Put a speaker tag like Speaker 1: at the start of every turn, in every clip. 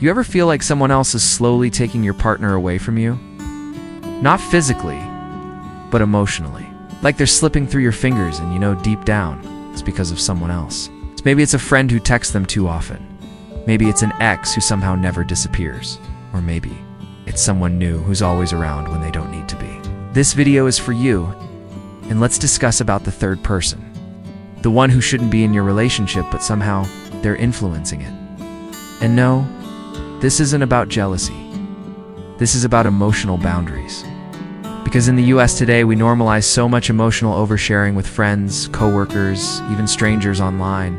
Speaker 1: You ever feel like someone else is slowly taking your partner away from you? Not physically, but emotionally. Like they're slipping through your fingers and you know deep down it's because of someone else. Maybe it's a friend who texts them too often. Maybe it's an ex who somehow never disappears. Or maybe it's someone new who's always around when they don't need to be. This video is for you, and let's discuss about the third person. The one who shouldn't be in your relationship, but somehow they're influencing it. And no, this isn't about jealousy. This is about emotional boundaries. Because in the US today, we normalize so much emotional oversharing with friends, coworkers, even strangers online,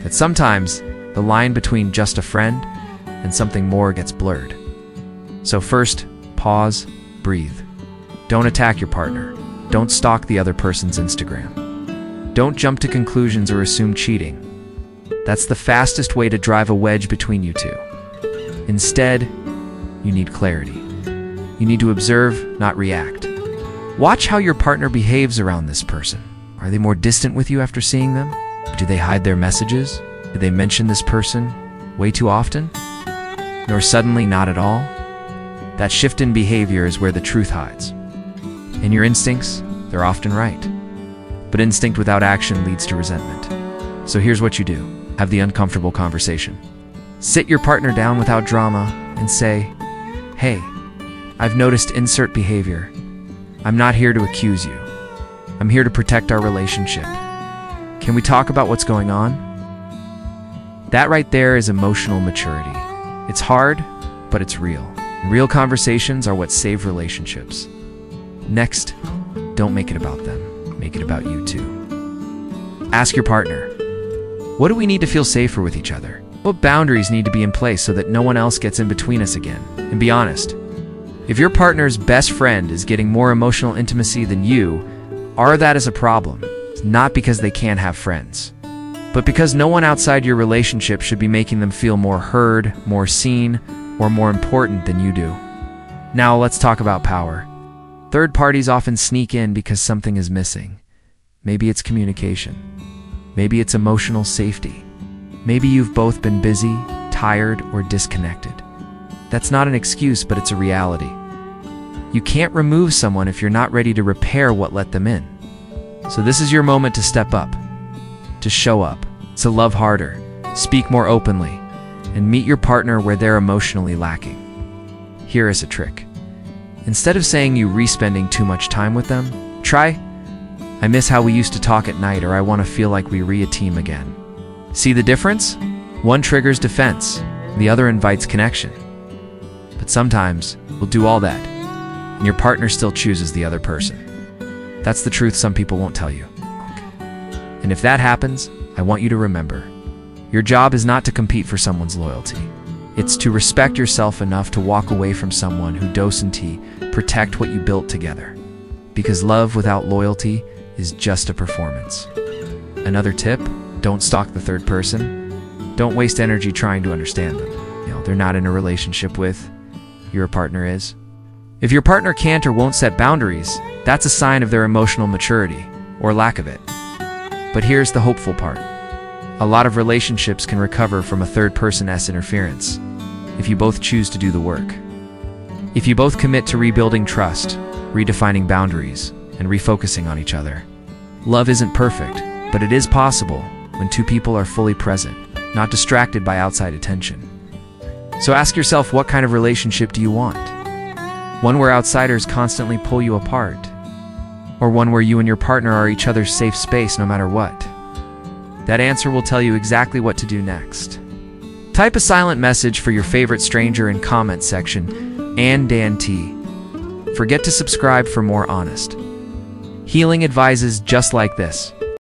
Speaker 1: that sometimes the line between just a friend and something more gets blurred. So first, pause, breathe. Don't attack your partner. Don't stalk the other person's Instagram. Don't jump to conclusions or assume cheating. That's the fastest way to drive a wedge between you two. Instead, you need clarity. You need to observe, not react. Watch how your partner behaves around this person. Are they more distant with you after seeing them? Do they hide their messages? Do they mention this person way too often? Or suddenly not at all? That shift in behavior is where the truth hides. In your instincts, they're often right. But instinct without action leads to resentment. So here's what you do. Have the uncomfortable conversation. Sit your partner down without drama and say, "Hey, I've noticed insert behavior. I'm not here to accuse you. I'm here to protect our relationship. Can we talk about what's going on?" That right there is emotional maturity. It's hard, but it's real. Real conversations are what save relationships. Next, don't make it about them. Make it about you too. Ask your partner, what do we need to feel safer with each other? What boundaries need to be in place so that no one else gets in between us again? And be honest. If your partner's best friend is getting more emotional intimacy than you, that is a problem. It's not because they can't have friends, but because no one outside your relationship should be making them feel more heard, more seen, or more important than you do. Now let's talk about power. Third parties often sneak in because something is missing. Maybe it's communication. Maybe it's emotional safety. Maybe you've both been busy, tired, or disconnected. That's not an excuse, but it's a reality. You can't remove someone if you're not ready to repair what let them in. So this is your moment to step up, to show up, to love harder, speak more openly, and meet your partner where they're emotionally lacking. Here is a trick. Instead of saying you re-spending too much time with them, try, "I miss how we used to talk at night," or "I want to feel like we re-a-team again." See the difference? One triggers defense, the other invites connection. But sometimes we'll do all that, and your partner still chooses the other person. That's the truth some people won't tell you. And if that happens, I want you to remember, your job is not to compete for someone's loyalty. It's to respect yourself enough to walk away from someone who doesn't protect what you built together. Because love without loyalty is just a performance. Another tip, don't stalk the third person. Don't waste energy trying to understand them. They're not in a relationship with, your partner is. If your partner can't or won't set boundaries, that's a sign of their emotional maturity, or lack of it. But here's the hopeful part. A lot of relationships can recover from a third person's interference, if you both choose to do the work. If you both commit to rebuilding trust, redefining boundaries, and refocusing on each other. Love isn't perfect, but it is possible when two people are fully present, not distracted by outside attention. So ask yourself, what kind of relationship do you want? One where outsiders constantly pull you apart? Or one where you and your partner are each other's safe space no matter what? That answer will tell you exactly what to do next. Type a silent message for your favorite stranger in comment section, and Dan T. Forget to subscribe for more honest, healing advices just like this.